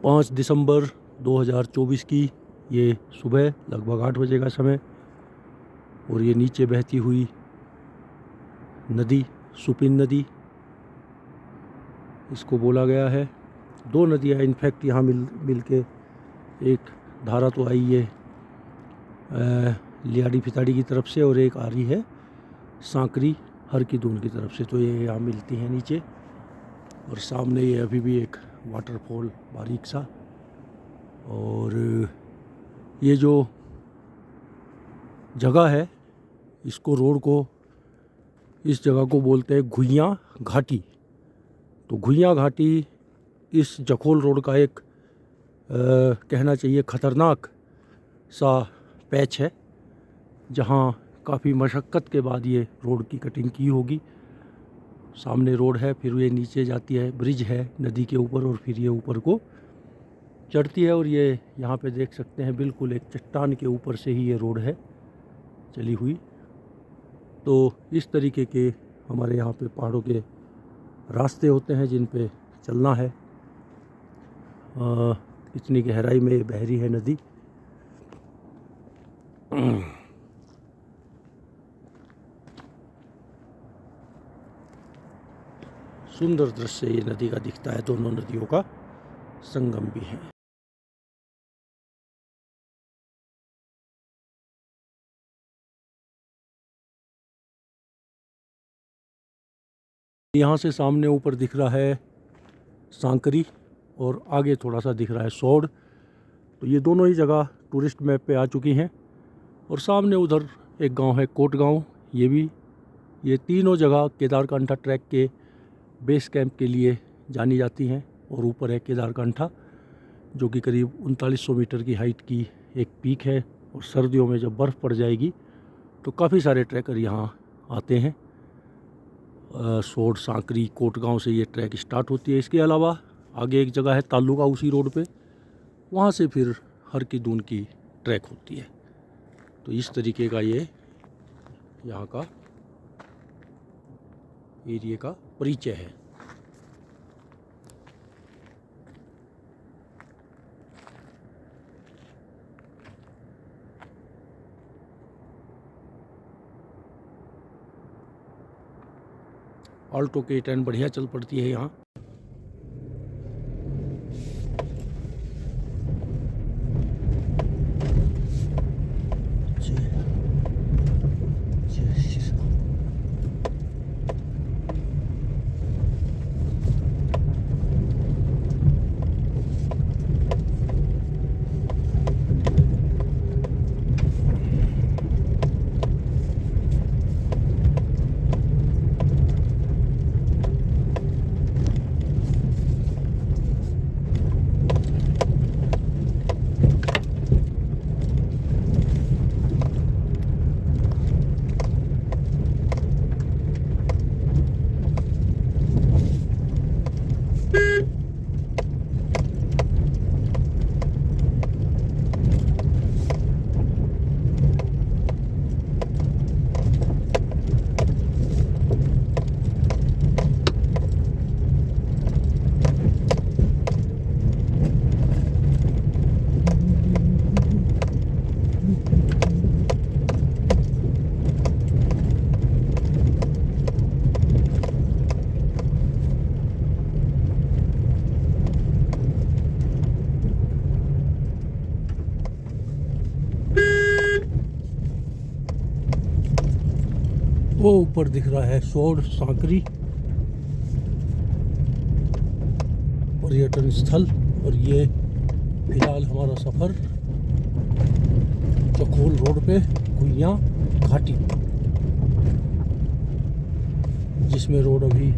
5 दिसंबर 2024 की ये सुबह लगभग 8 बजे का समय, और ये नीचे बहती हुई नदी सुपिन नदी इसको बोला गया है। 2 नदियाँ इनफैक्ट यहाँ मिल के एक धारा तो आई है लियाड़ी फिताड़ी की तरफ से, और एक आ रही है सांकरी हर की दून की तरफ से। तो ये यहाँ मिलती हैं नीचे, और सामने ये अभी भी एक वाटरफॉल बारीक सा। और ये जो जगह है इसको रोड को इस जगह को बोलते हैं घुइयाँ घाटी। तो घुइयाँ घाटी इस जखोल रोड का एक कहना चाहिए ख़तरनाक सा पैच है, जहाँ काफ़ी मशक्क़त के बाद ये रोड की कटिंग की होगी। सामने रोड है, फिर ये नीचे जाती है, ब्रिज है नदी के ऊपर, और फिर ये ऊपर को चढ़ती है। और ये यहाँ पे देख सकते हैं बिल्कुल एक चट्टान के ऊपर से ही ये रोड है चली हुई। तो इस तरीके के हमारे यहाँ पे पहाड़ों के रास्ते होते हैं जिन पे चलना है। इतनी गहराई में बह रही है नदी। सुंदर दृश्य ये नदी का दिखता है, दोनों नदियों का संगम भी है। यहाँ से सामने ऊपर दिख रहा है सांकरी, और आगे थोड़ा सा दिख रहा है सौड़। तो ये दोनों ही जगह टूरिस्ट मैप पे आ चुकी हैं। और सामने उधर एक गांव है कोट गांव, ये तीनों जगह केदारकंठा ट्रैक के बेस कैंप के लिए जानी जाती हैं। और ऊपर है केदारकंठा, जो कि करीब 3900 मीटर की हाइट की एक पीक है। और सर्दियों में जब बर्फ़ पड़ जाएगी तो काफ़ी सारे ट्रैकर यहाँ आते हैं। सोड़ सांकरी कोटगांव से ये ट्रैक स्टार्ट होती है। इसके अलावा आगे एक जगह है तालुका उसी रोड पे, वहाँ से फिर हर की दून की ट्रैक होती है। तो इस तरीके का ये यहाँ का एरिया का परिचय है। ऑल्टो के 10 बढ़िया चल पड़ती है यहाँ। वो ऊपर दिख रहा है सोड़ सांकरी पर्यटन स्थल। और ये फिलहाल हमारा सफ़र जखोल रोड पे घुइयाँ घाटी, जिसमें रोड अभी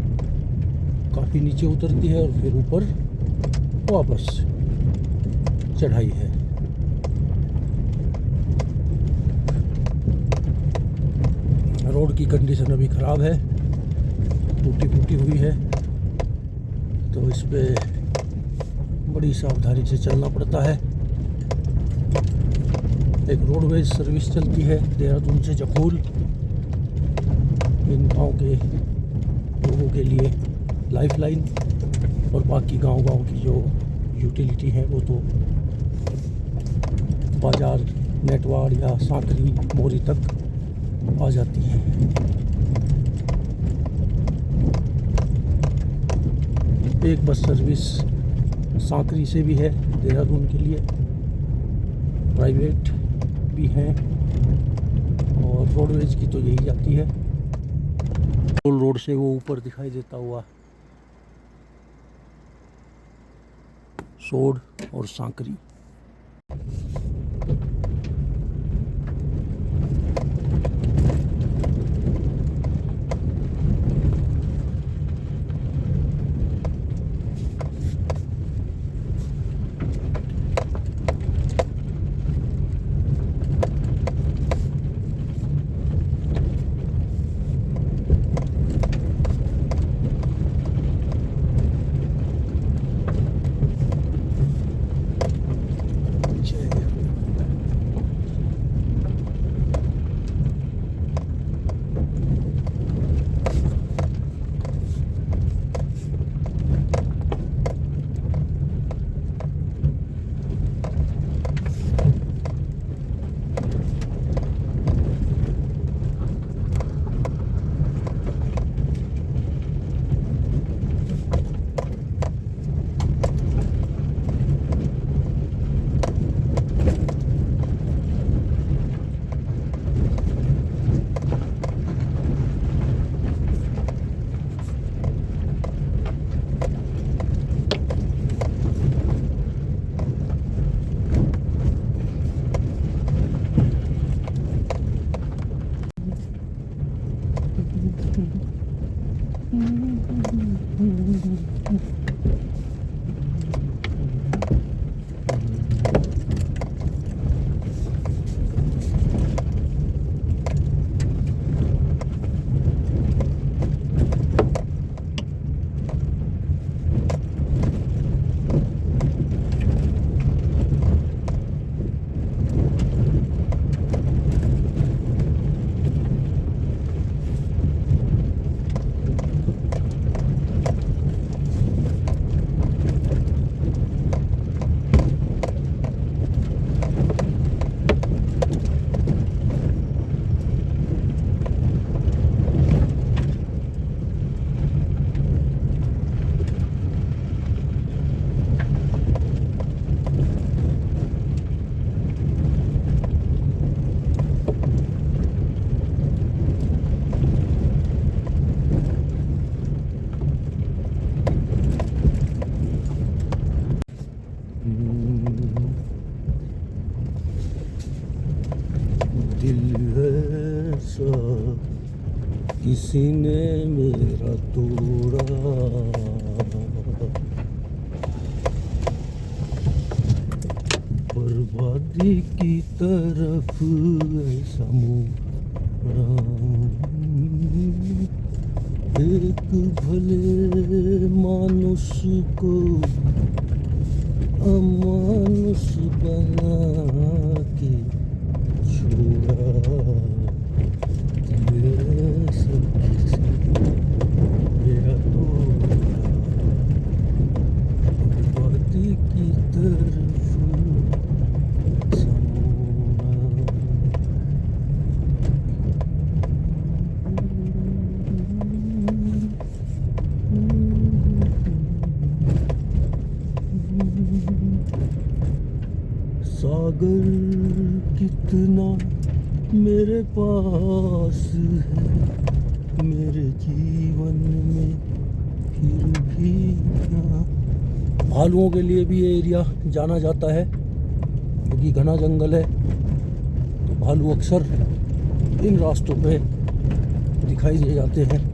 काफ़ी नीचे उतरती है और फिर ऊपर वापस चढ़ाई है। रोड की कंडीशन अभी ख़राब है, टूटी फूटी हुई है, तो इस पे बड़ी सावधानी से चलना पड़ता है। एक रोडवेज सर्विस चलती है देहरादून से जखोल, इन गाँव के लोगों के लिए लाइफलाइन, और बाकी गांव की जो यूटिलिटी है वो तो बाजार नेटवाड़ या सांकरी मोरी तक आ जाती है। एक बस सर्विस सांकरी से भी है देहरादून के लिए, प्राइवेट भी हैं, और रोडवेज की तो यही जाती है। रोड से वो ऊपर दिखाई देता हुआ सोड और सांकरी। किसी ने मेरा तोड़ा, बर्बादी की तरफ ऐसा मोड़ा। एक भले मानुष को अमानुष बना के छोड़ा। मेरा तोड़ा बर्बादी की तरफ सागर कितना मेरे पास है, मेरे जीवन में फिर भी क्या। भालुओं के लिए भी ये एरिया जाना जाता है क्योंकि घना जंगल है, तो भालू अक्सर इन रास्तों पे दिखाई दे जाते हैं।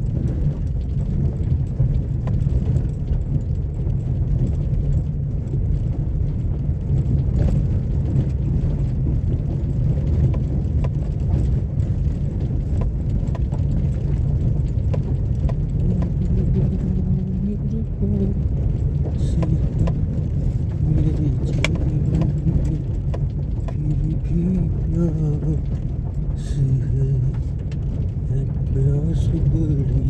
प्यास बड़ी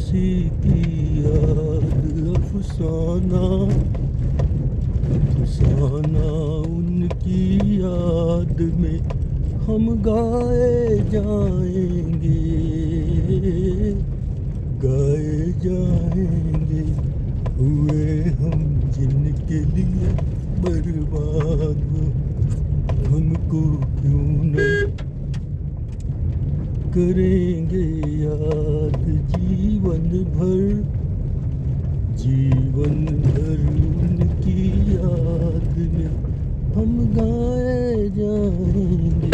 किसी की याद अफसाना अफसाना उनकी याद में हम गाए जाएंगे हुए हम जिनके लिए बर्बाद हमको क्यों न करेंगे याद जीवन भर उनकी याद में हम गाए जाएंगे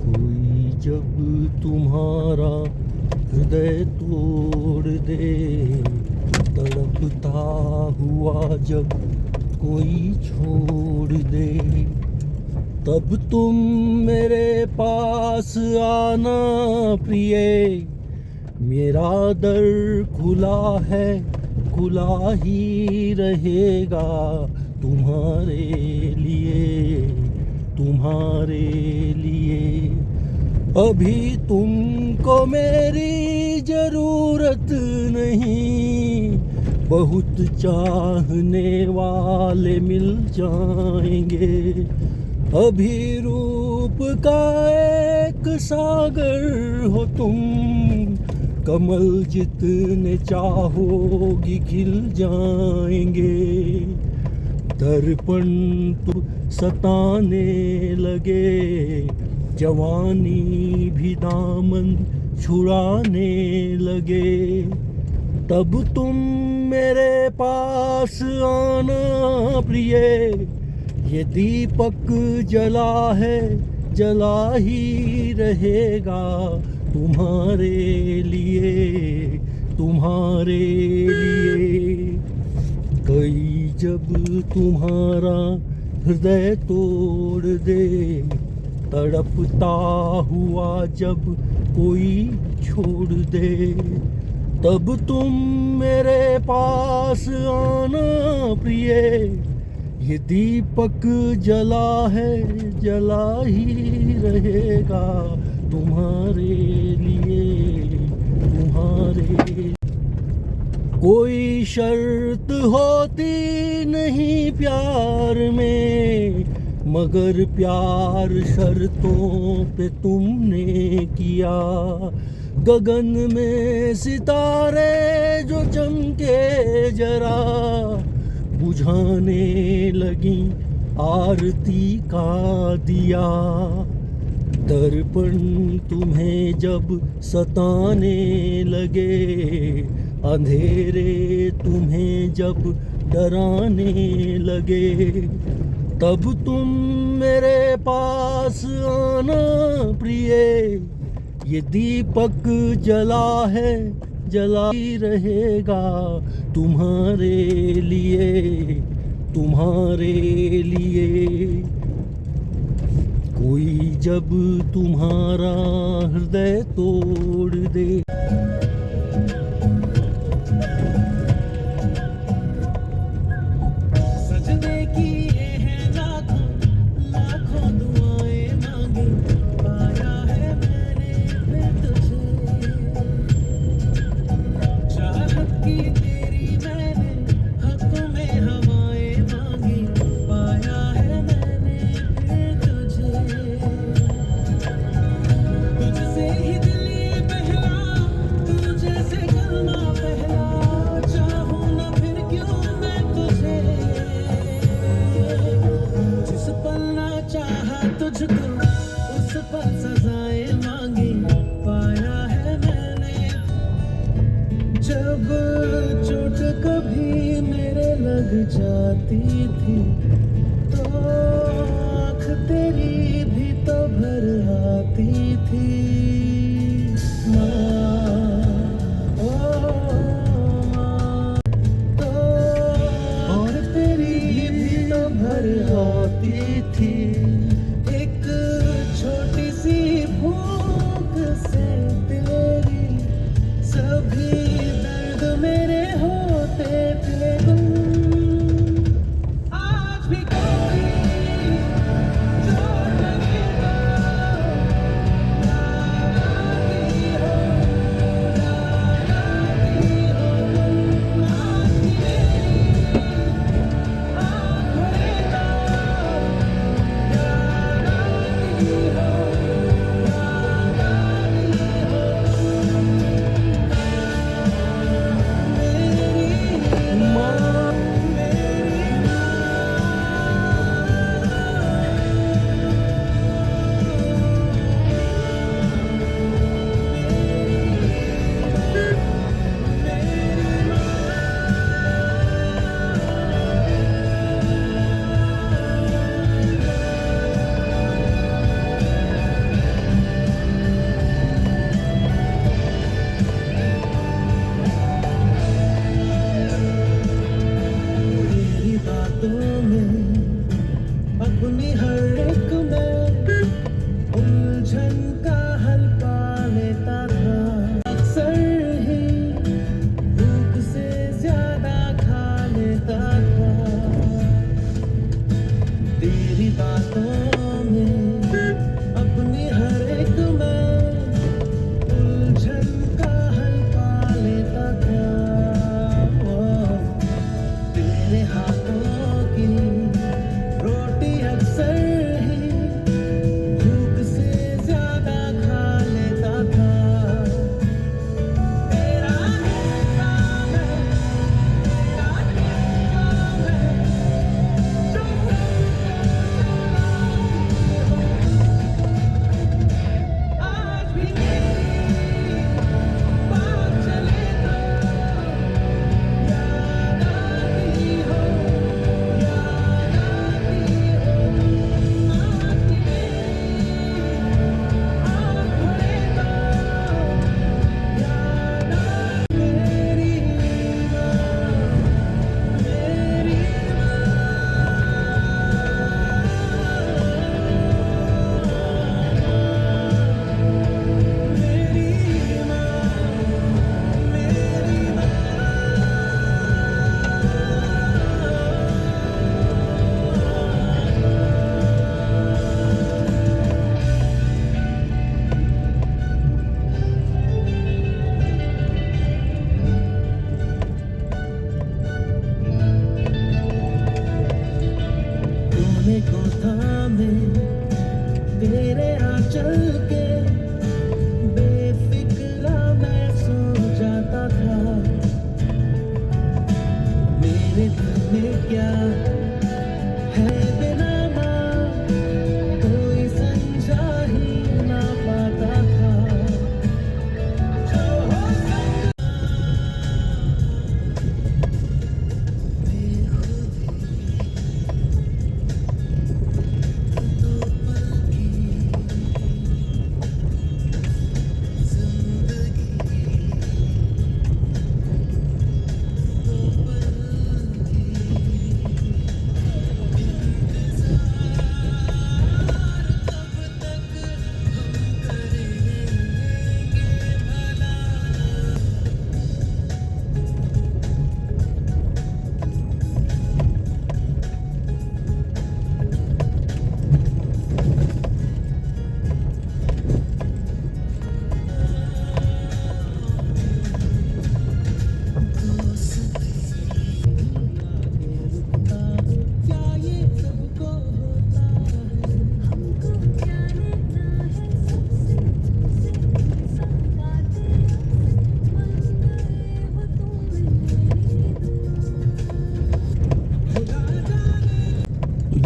कोई जब तुम्हारा हृदय तोड़ दे, तड़पता हुआ जब कोई छोड़ दे, तब तुम मेरे पास आना प्रिय। मेरा दर खुला है, खुला ही रहेगा तुम्हारे लिए। अभी तुमको मेरी जरूरत नहीं, बहुत चाहने वाले मिल जाएंगे। अभी रूप का एक सागर हो तुम, कमल जितने चाहोगी खिल जाएंगे। दर्पण तो सताने लगे, जवानी भी दामन छुड़ाने लगे, तब तुम मेरे पास आना प्रिय। ये दीपक जला है, जला ही रहेगा तुम्हारे लिए। कोई जब तुम्हारा हृदय तोड़ दे, तड़पता हुआ जब कोई छोड़ दे, तब तुम मेरे पास आना प्रिय। ये दीपक जला है, जला ही रहेगा तुम्हारे लिए। कोई शर्त होती नहीं प्यार में, मगर प्यार शर्तों पे तुमने किया। गगन में सितारे जो चमके जरा, बुझाने लगी आरती का दिया। दर्पण तुम्हें जब सताने लगे, अंधेरे तुम्हें जब डराने लगे, तब तुम मेरे पास आना प्रिय। ये दीपक जला है, जला ही रहेगा तुम्हारे लिए। कोई जब तुम्हारा हृदय तोड़ दे। जब चोट कभी मेरे लग जाती थी, तो आँख तेरी भी तो भर आती थी। और तेरी भी तो भर आती थी। में तेरे आंचल के बेफिक्रा मैं सो जाता था। मेरे दिल में क्या है बिना माँ कोई समझा ही ना पाता था। जो हो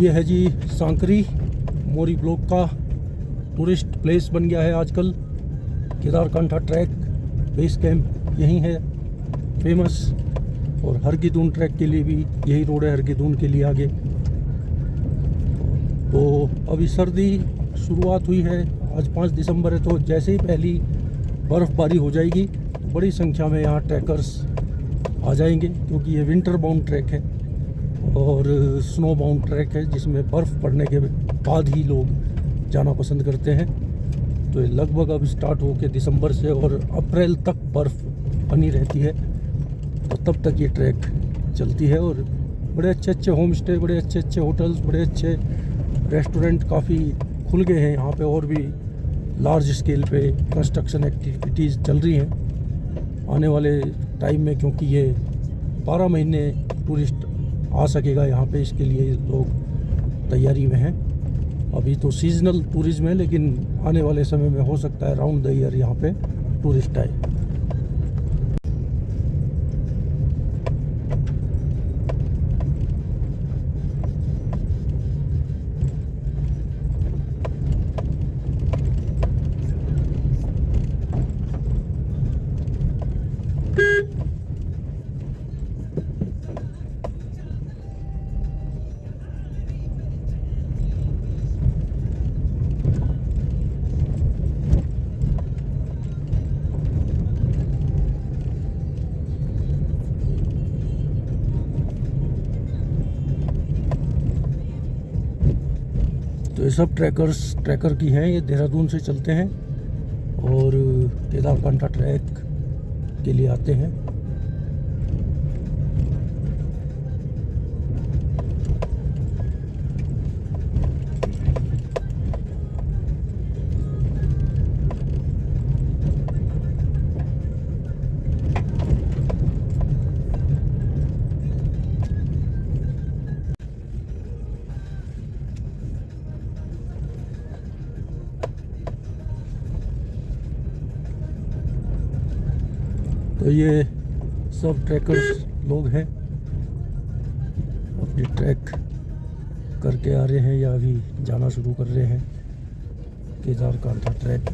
ये है जी सांकरी मोरी ब्लॉक का टूरिस्ट प्लेस बन गया है आजकल। केदारकांठा ट्रैक बेस कैंप यहीं है फेमस, और हरकीदून ट्रैक के लिए भी यही रोड है, हरकीदून के लिए आगे। तो अभी सर्दी शुरुआत हुई है, आज 5 दिसंबर है, तो जैसे ही पहली बर्फ़बारी हो जाएगी तो बड़ी संख्या में यहाँ ट्रैकर्स आ जाएंगे, क्योंकि ये विंटर बाउंड ट्रैक है और स्नो बाउंड ट्रैक है, जिसमें बर्फ़ पड़ने के बाद ही लोग जाना पसंद करते हैं। तो ये लगभग अब स्टार्ट हो के दिसंबर से और अप्रैल तक बर्फ़ बनी रहती है, तो तब तक ये ट्रैक चलती है। और बड़े अच्छे अच्छे होम स्टे, बड़े अच्छे अच्छे होटल्स, बड़े अच्छे रेस्टोरेंट काफ़ी खुल गए हैं यहाँ पे, और भी लार्ज स्केल पे कंस्ट्रक्शन एक्टिविटीज़ चल रही हैं आने वाले टाइम में, क्योंकि ये 12 महीने टूरिस्ट आ सकेगा यहाँ पे, इसके लिए लोग तैयारी में हैं। अभी तो सीजनल टूरिज़्म है, लेकिन आने वाले समय में हो सकता है राउंड द ईयर यहाँ पे टूरिस्ट आए। तो ये सब ट्रैकर की हैं, ये देहरादून से चलते हैं और केदारकांठा ट्रैक के लिए आते हैं। तो ये सब ट्रैकर्स लोग हैं, अपनी ट्रैक करके आ रहे हैं या अभी जाना शुरू कर रहे हैं। केदारकांठा ट्रैक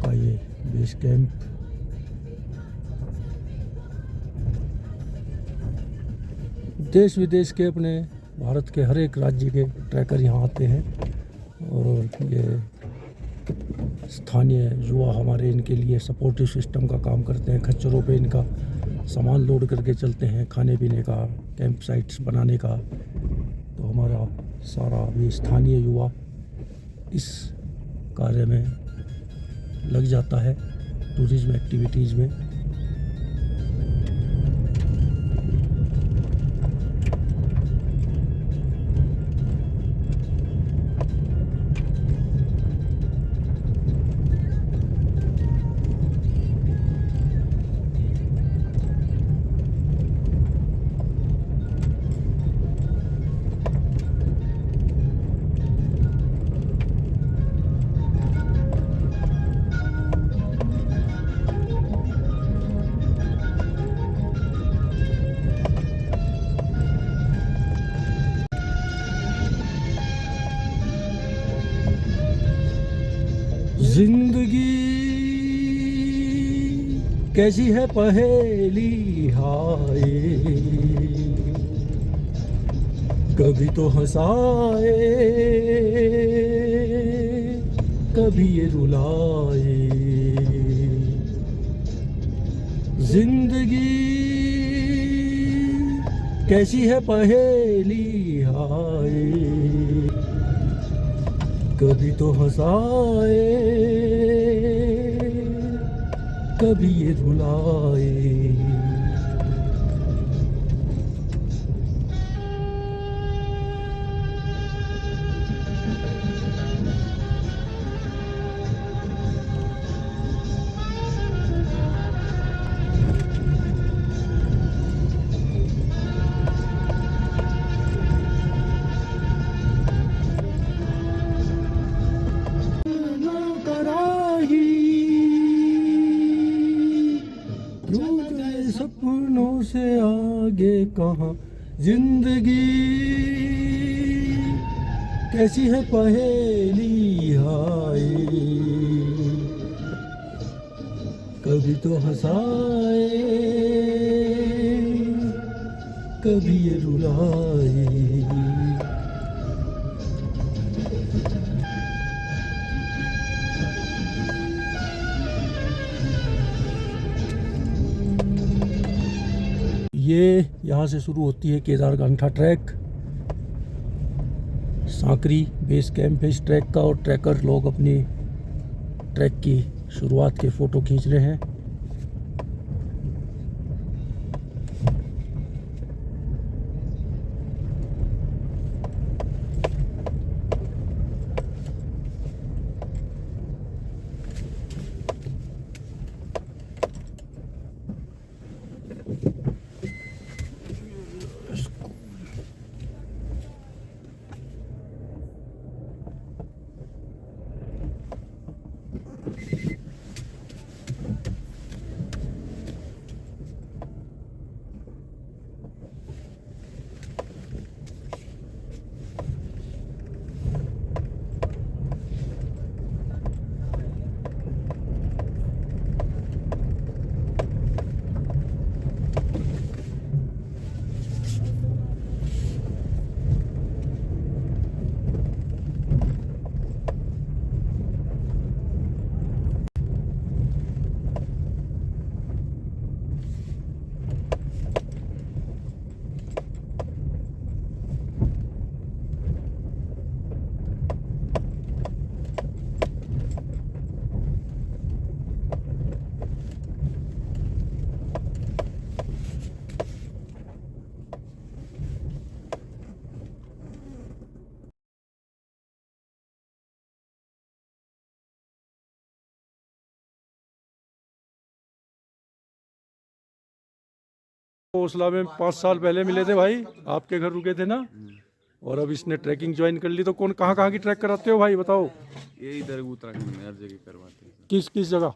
का ये बेस कैंप। देश विदेश के, अपने भारत के हर एक राज्य के ट्रैकर यहाँ आते हैं, और ये स्थानीय युवा हमारे इनके लिए सपोर्टिव सिस्टम का काम करते हैं। खच्चरों पे इनका सामान लोड करके चलते हैं, खाने पीने का, कैंप साइट्स बनाने का। तो हमारा सारा अभी स्थानीय युवा इस कार्य में लग जाता है, टूरिज्म एक्टिविटीज़ में। जिंदगी कैसी है पहेली हाय, कभी तो हंसाए कभी ये रुलाए। जिंदगी कैसी है पहेली हाय, कभी तो हंसाए कभी ये रुलाए। क्यों गए सपनों से आगे कहाँ, जिंदगी कैसी है पहेली हाय, कभी तो हंसाए कभी ये रुलाए। ये यहाँ से शुरू होती है Kedarkantha track. Sankri base camp है इस ट्रैक का, और ट्रैकर लोग अपनी ट्रैक की शुरुआत के फ़ोटो खींच रहे हैं। ओसला में 5 साल पहले मिले थे भाई, आपके घर रुके थे ना, और अब इसने ट्रैकिंग ज्वाइन कर ली। तो कहाँ की ट्रैक कराते हो भाई बताओ? ये इधर उत्तराखंड में हर जगह करवाते हैं। किस जगह?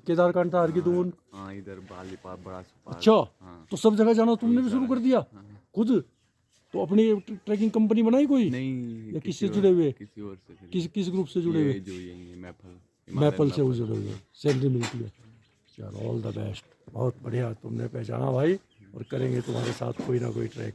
केदारकांठा, हरकी-दून? हाँ, इधर बालीपाप, बड़ा सुपाल। अच्छा, हाँ। तो सब जगह जाना तुमने भी शुरू कर दिया खुद? तो अपनी ट्रैकिंग कंपनी बनाई कोई? नहीं, या किससे जुड़े हुए? किसी और से फिर। किस ग्रुप से जुड़े हुए? जो यही मैपल मैपल से जुड़े हुए, सैलरी मिलती है। चलो ऑल द बेस्ट, बहुत बढ़िया, तुमने पहचाना भाई, और करेंगे तुम्हारे साथ कोई ना कोई ट्रैक।